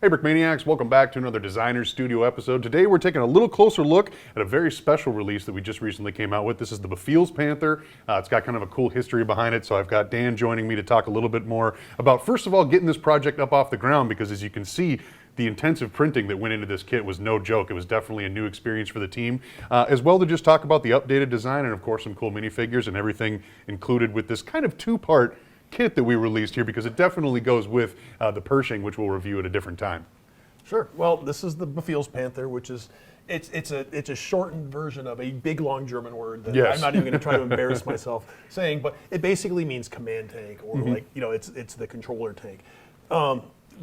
Hey Brickmaniacs, welcome back to another Designer Studio episode. Today we're taking a little closer look at a very special release that we just recently came out with. This is the Befehls Panther. It's got kind of a cool history behind it, so I've got Dan joining me to talk a little bit more about, first of all, getting this project up off the ground, because as you can see, the intensive printing that went into this kit was no joke. It was definitely a new experience for the team, as well to just talk about the updated design and of course some cool minifigures and everything included with this kind of two-part kit that we released here, because it definitely goes with the Pershing, which we'll review at a different time. Sure. Well, this is the Befehls Panther, which is it's a shortened version of a big long German word that Yes. I'm not even going to try to embarrass myself saying, but it basically means command tank, or like, you know, it's the controller tank.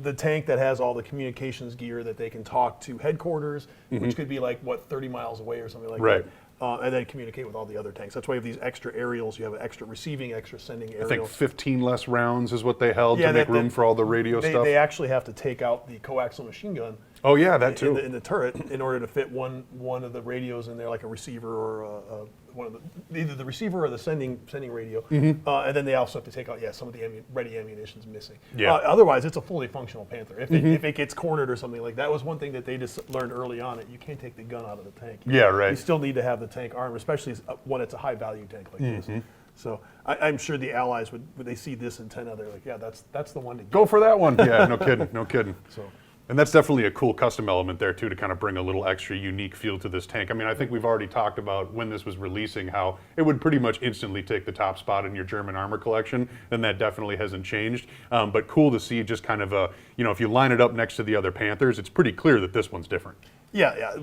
The tank that has all the communications gear that they can talk to headquarters, which could be like, what, 30 miles away or something like Right. that. And then communicate with all the other tanks. That's why you have these extra aerials. You have an extra receiving, extra sending aerial. I think 15 less rounds is what they held to make room for all the radio stuff. They actually have to take out the coaxial machine gun. Oh yeah, that too. In the turret, in order to fit one of the radios in there, like a receiver or one of either the receiver or the sending radio. And then they also have to take out some of the ready ammunition's missing. Yeah. Otherwise, it's a fully functional Panther. If it gets cornered or something like that, was one thing that they just learned early on. That you can't take the gun out of the tank. Yeah, right. You still need to have the tank armed, especially when it's a high value tank like this. So I'm sure the Allies would they see this antenna, they're like, yeah, that's the one to Go for that one. Yeah, no kidding, no kidding. So. And that's definitely a cool custom element there too, to kind of bring a little extra unique feel to this tank. I mean, I think we've already talked about when this was releasing how it would pretty much instantly take the top spot in your German armor collection, and that definitely hasn't changed. But cool to see just kind of a, you know, if you line it up next to the other Panthers, it's pretty clear that this one's different. Yeah.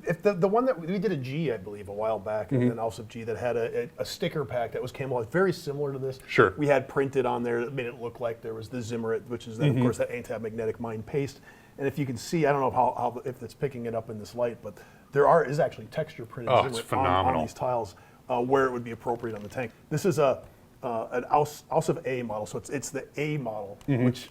If the one that we did a G, I believe, a while back, and also G that had a sticker pack that was camouflaged, very similar to this. Sure. We had printed on there that made it look like there was the Zimmerit, which is of course that anti-magnetic mine paste. And if you can see, I don't know how if it's picking it up in this light, but there is actually texture printed Zimmerit on these tiles where it would be appropriate on the tank. This is an Ausf A model, so it's the A model, which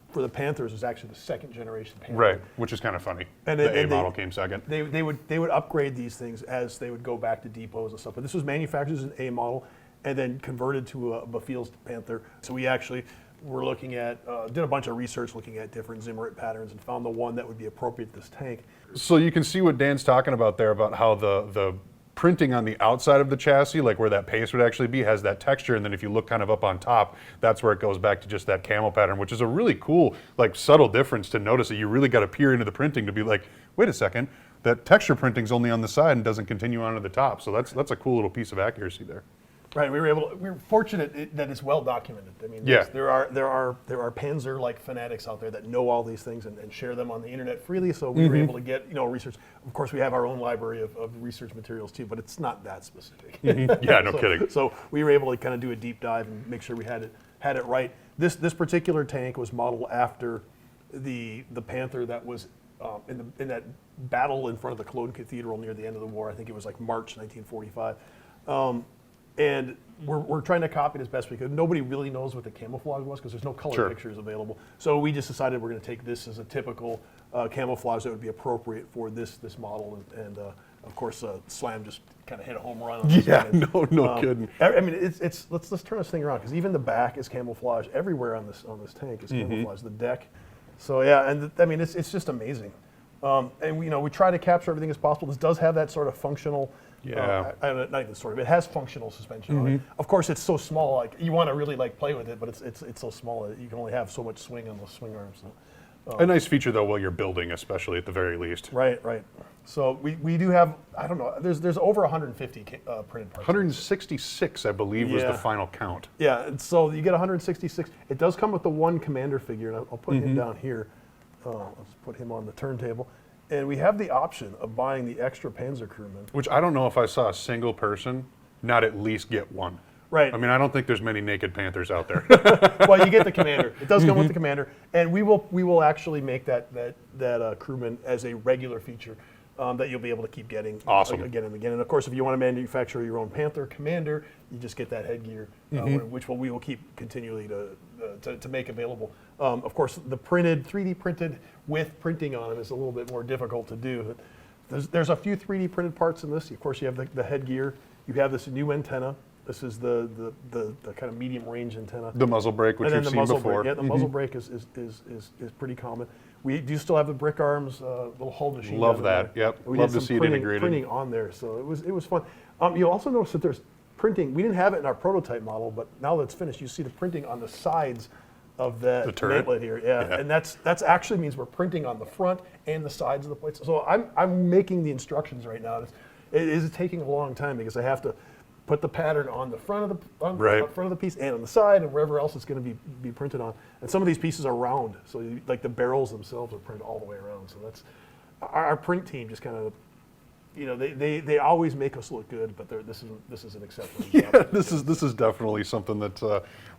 for the Panthers is actually the second generation Panther. Right, which is kind of funny. The A model came second. They would upgrade these things as they would go back to depots and stuff. But this was manufactured as an A model and then converted to a Befehls Panther. So we actually were looking at, did a bunch of research looking at different Zimmerit patterns and found the one that would be appropriate to this tank. So you can see what Dan's talking about there, about how the printing on the outside of the chassis, like where that paste would actually be, has that texture, and then if you look kind of up on top, that's where it goes back to just that camo pattern, which is a really cool, like, subtle difference to notice. That you really got to peer into the printing to be like, wait a second, that texture printing's only on the side and doesn't continue onto the top. So that's a cool little piece of accuracy there. Right, we were fortunate that it's well documented. I mean, there are Panzer like fanatics out there that know all these things and share them on the internet freely. So we were able to get research. Of course, we have our own library of research materials too, but it's not that specific. Yeah, no kidding. So we were able to kind of do a deep dive and make sure we had it right. This particular tank was modeled after the Panther that was in that battle in front of the Cologne Cathedral near the end of the war. I think it was like March 1945. And we're trying to copy it as best we could. Nobody really knows what the camouflage was because there's no color pictures available. So we just decided we're going to take this as a typical camouflage that would be appropriate for this model. And of course, Slam just kind of hit a home run on this. Yeah, no kidding. I mean, let's turn this thing around, because even the back is camouflage. Everywhere on this tank is camouflage. The deck. So yeah, and I mean, it's just amazing. And we try to capture everything as possible. This does have that sort of functional. Yeah. Not even sort of. It has functional suspension on it. Of course, it's so small. Like, you want to really play with it, but it's so small that you can only have so much swing on those swing arms. So, a nice feature though while you're building, especially at the very least. Right. So we do have, I don't know. There's over 150 printed parts. 166, I believe, was the final count. Yeah. And so you get 166. It does come with the one commander figure, and I'll put him down here. I'll just put him on the turntable. And we have the option of buying the extra Panzer crewman. Which I don't know if I saw a single person not at least get one. Right. I mean, I don't think there's many naked Panthers out there. Well, you get the commander. It does come with the commander, and we will actually make that crewman as a regular feature that you'll be able to keep getting again and again. And of course, if you want to manufacture your own Panther commander, you just get that headgear, which we will keep continually to make available. Of course, the 3D printed with printing on them is a little bit more difficult to do. There's a few 3D printed parts in this. Of course, you have the headgear. You have this new antenna. This is the kind of medium range antenna. The muzzle brake, which we've seen before. Yeah, the muzzle brake is pretty common. We do still have the brick arms, little hull machine. Love gun that. in there. Yep. And we Love did to some see it integrated. printing on there, so it was fun. You'll also notice that there's printing. We didn't have it in our prototype model, but now that it's finished, you see the printing on the sides of that The turret? mantlet here. Yeah, and that's actually means we're printing on the front and the sides of the plates. So I'm making the instructions right now. It is taking a long time because I have to put the pattern on the front of the front of the piece and on the side and wherever else it's going to be printed on. And some of these pieces are round, so like the barrels themselves are printed all the way around. So that's our print team just kind of, they always make us look good, but this is an exceptional job. Yeah, this is definitely something that's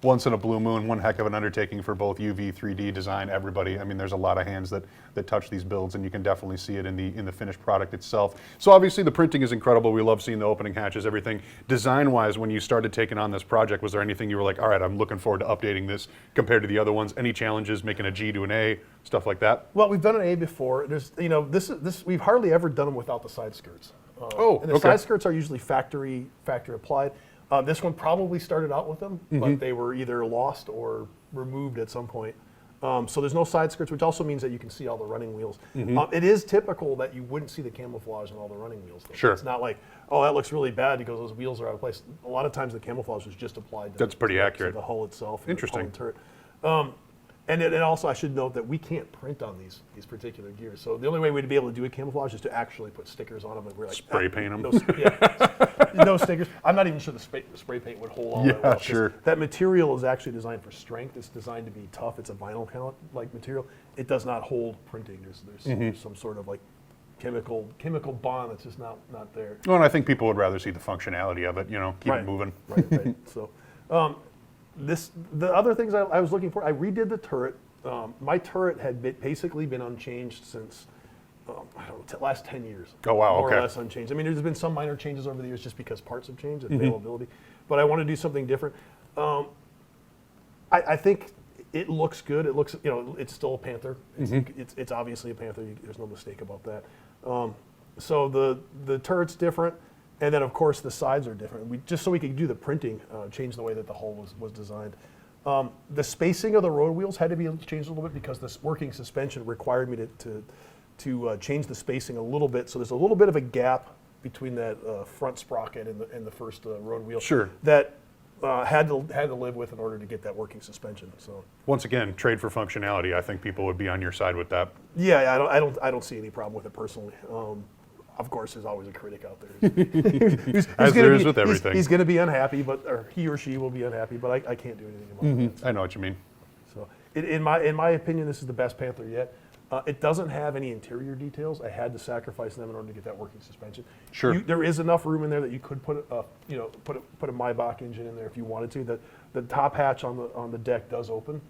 once in a blue moon, one heck of an undertaking for both UV, 3D design, everybody. I mean, there's a lot of hands that touch these builds, and you can definitely see it in the finished product itself. So obviously the printing is incredible. We love seeing the opening hatches, everything. Design-wise, when you started taking on this project, was there anything you were like, all right, I'm looking forward to updating this compared to the other ones? Any challenges making a G to an A, stuff like that? Well, we've done an A before. There's, this we've hardly ever done them without the side skirts. And the okay. side skirts are usually factory applied. This one probably started out with them, but they were either lost or removed at some point. So there's no side skirts, which also means that you can see all the running wheels. It is typical that you wouldn't see the camouflage on all the running wheels, though. Sure. It's not like, oh, that looks really bad because those wheels are out of place. A lot of times the camouflage is just applied to, That's pretty accurate. to the hull itself. Interesting. And the hull and turret. And also, I should note that we can't print on these particular gears. So the only way we'd be able to do a camouflage is to actually put stickers on them. And we're like, Spray paint them. No stickers. I'm not even sure the spray paint would hold all that well. 'Cause sure. that material is actually designed for strength. It's designed to be tough. It's a vinyl count like material. It does not hold printing. There's some sort of like chemical bond that's just not there. Well, and I think people would rather see the functionality of it, keep it moving. Right. So, the other things I was looking for, I redid the turret. My turret had basically been unchanged since, I don't know, last 10 years. Oh, wow, More okay. or less unchanged. I mean, there's been some minor changes over the years just because parts have changed, availability. But I want to do something different. I think it looks good. It looks, it's still a Panther. It's obviously a Panther. There's no mistake about that. So the turret's different. And then, of course, the sides are different. Just so we could do the printing, change the way that the hull was designed. The spacing of the road wheels had to be changed a little bit because this working suspension required me to change the spacing a little bit. So there's a little bit of a gap between that front sprocket and the first road wheel. Sure. That had to live with in order to get that working suspension. So Once again, trade for functionality. I think people would be on your side with that. yeah, I don't see any problem with it personally. Of course, there's always a critic out there. As there is with everything. He's going to be unhappy, or he or she will be unhappy, but I can't do anything about that. I know what you mean. So, in my opinion, this is the best Panther yet. It doesn't have any interior details. I had to sacrifice them in order to get that working suspension. Sure. There is enough room in there that you could put a Maybach engine in there if you wanted to. The top hatch on the deck does open.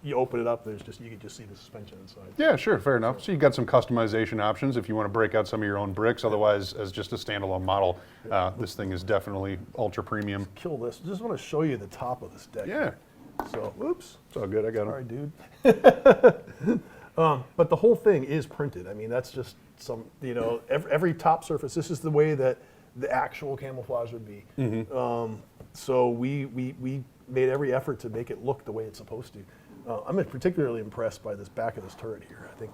You open it up. You can just see the suspension inside. Yeah, sure, fair enough. So you got some customization options if you want to break out some of your own bricks. Otherwise, as just a standalone model, this thing is definitely ultra premium. Kill this. Just want to show you the top of this deck. Yeah, So, oops. it's all good. I got Sorry, it. dude. But the whole thing is printed. I mean, that's just every top surface. This is the way that the actual camouflage would be. So we made every effort to make it look the way it's supposed to. I'm particularly impressed by this back of this turret here. I think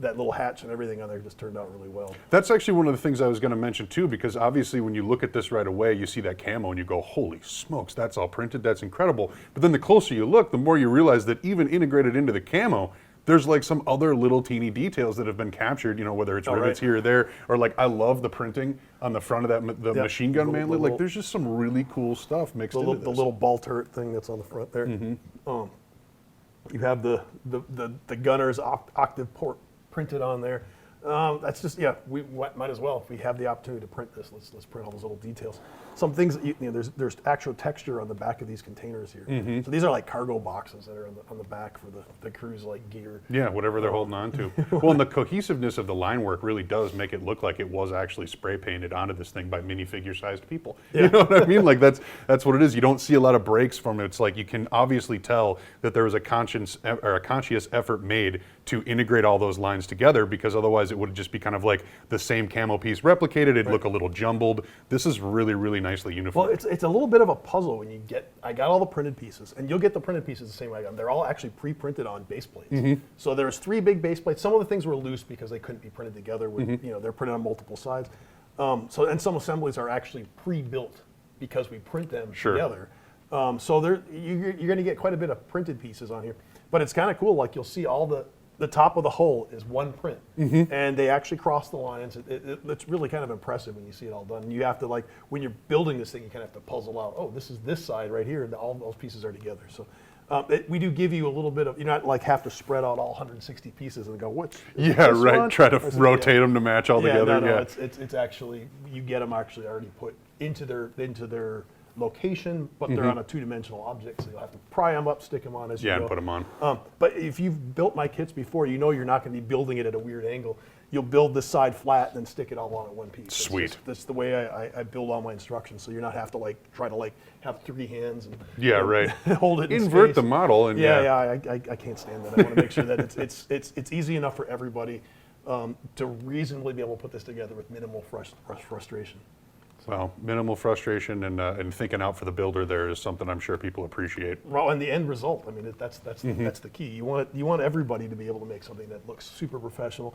that little hatch and everything on there just turned out really well. That's actually one of the things I was going to mention too, because obviously when you look at this right away, you see that camo and you go, holy smokes, that's all printed, that's incredible. But then the closer you look, the more you realize that even integrated into the camo, there's like some other little teeny details that have been captured, whether it's rivets here or there, or like I love the printing on the front of that machine gun mantlet. Like there's just some really cool stuff mixed into this. The little ball turret thing that's on the front there. You have the gunner's octave port printed on there. That's just, we might as well. If we have the opportunity to print this, let's print all those little details. Some things that there's actual texture on the back of these containers here. So these are like cargo boxes that are on the back for the crew's like gear. Yeah, whatever they're holding on to. Well, and the cohesiveness of the line work really does make it look like it was actually spray painted onto this thing by minifigure sized people. Yeah. You know what I mean? Like that's what it is. You don't see a lot of breaks from it. It's like you can obviously tell that there was a conscious effort made to integrate all those lines together, because otherwise it would just be kind of like the same camo piece replicated. It'd look a little jumbled. This is really, really nicely uniform. Well, it's a little bit of a puzzle when you get. I got all the printed pieces, and you'll get the printed pieces the same way I got them. They're all actually pre-printed on base plates. So there's 3 big base plates. Some of the things were loose because they couldn't be printed together. With, they're printed on multiple sides. And some assemblies are actually pre-built because we print them together. So you're going to get quite a bit of printed pieces on here. But it's kind of cool. Like you'll see all the top of the hull is one print, and they actually cross the lines. It's really kind of impressive when you see it all done. And you have to, like, when you're building this thing, you kind of have to puzzle out, oh, this is this side right here, and all those pieces are together. So we do give you a little bit of, you not like have to spread out all 160 pieces and go, which yeah, right. One? Try to rotate them to match all together. No, it's actually, you get them actually already put into their location, but they're on a 2-dimensional object, so you'll have to pry them up, stick them on as you go. And put them on. But if you've built my kits before, you know you're not going to be building it at a weird angle. You'll build this side flat and then stick it all on at one piece. Sweet. That's the way I build all my instructions, so you're not have to try to have 3 hands and right. hold it in invert space. the model. And I can't stand that. I want to make sure that it's easy enough for everybody to reasonably be able to put this together with minimal frustration. Well, minimal frustration and thinking out for the builder there is something I'm sure people appreciate. Well, and the end result, I mean, that's the key. You want everybody to be able to make something that looks super professional.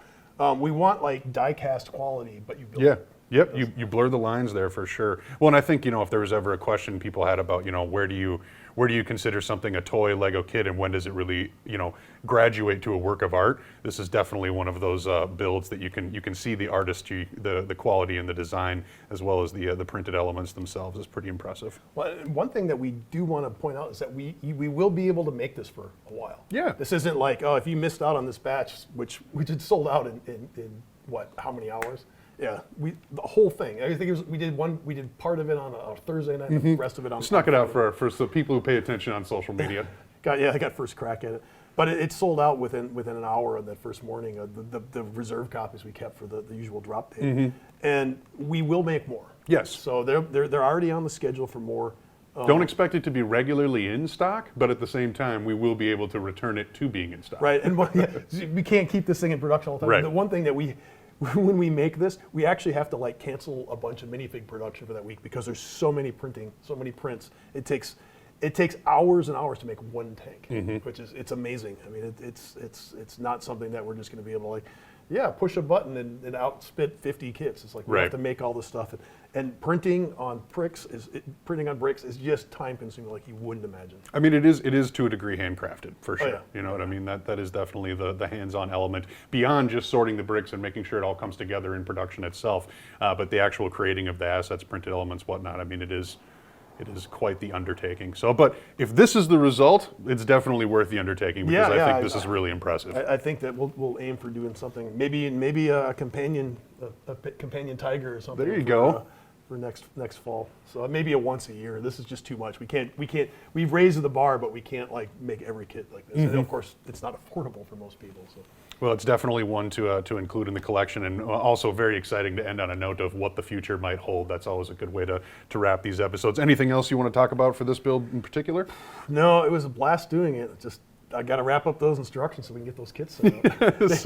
We want like die-cast quality, but you build it. Yep, you blur the lines there for sure. Well, and I think, if there was ever a question people had about, where do you consider something a toy Lego kit and when does it really, graduate to a work of art? This is definitely one of those builds that you can see the artistry, the quality in the design, as well as the printed elements themselves is pretty impressive. Well, one thing that we do want to point out is that we will be able to make this for a while. Yeah. This isn't like, oh, if you missed out on this batch, which we did sold out in what, how many hours? Yeah, the whole thing. I think we did part of it on a Thursday night, and the rest of it on. Snuck it out for the people who pay attention on social media. I got first crack at it, but it sold out within an hour of that first morning. The reserve copies we kept for the usual drop date, and we will make more. Yes. So they're already on the schedule for more. Don't expect it to be regularly in stock, but at the same time, we will be able to return it to being in stock. Right, and we can't keep this thing in production all the time. Right. The one thing that when we make this, we actually have to cancel a bunch of minifig production for that week because there's so many prints. It takes hours and hours to make one tank, which is it's amazing. I mean, it's not something that we're just going to be able to push a button and outspit 50 kits. It's like we have to make all this stuff, and printing on bricks is just time consuming like you wouldn't imagine. I mean, it is to a degree handcrafted for sure. yeah. You know what I mean? That is definitely the hands-on element beyond just sorting the bricks and making sure it all comes together in production itself. But the actual creating of the assets, printed elements, whatnot. I mean, it is quite the undertaking. So, but if this is the result, it's definitely worth the undertaking because I think this is really impressive. I think that we'll aim for doing something, maybe a companion tiger or something. There you go. For next fall. So maybe a once a year. This is just too much. We've raised the bar, but we can't make every kit like this. And of course, it's not affordable for most people. So. Well, it's definitely one to include in the collection, and also very exciting to end on a note of what the future might hold. That's always a good way to wrap these episodes. Anything else you want to talk about for this build in particular? No, it was a blast doing it. I got to wrap up those instructions so we can get those kits sent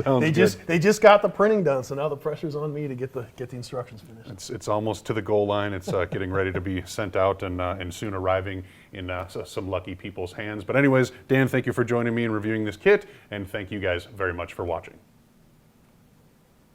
out. They just got the printing done, so now the pressure's on me to get the instructions finished. It's almost to the goal line. It's getting ready to be sent out and soon arriving in some lucky people's hands. But anyways, Dan, thank you for joining me and reviewing this kit, and thank you guys very much for watching.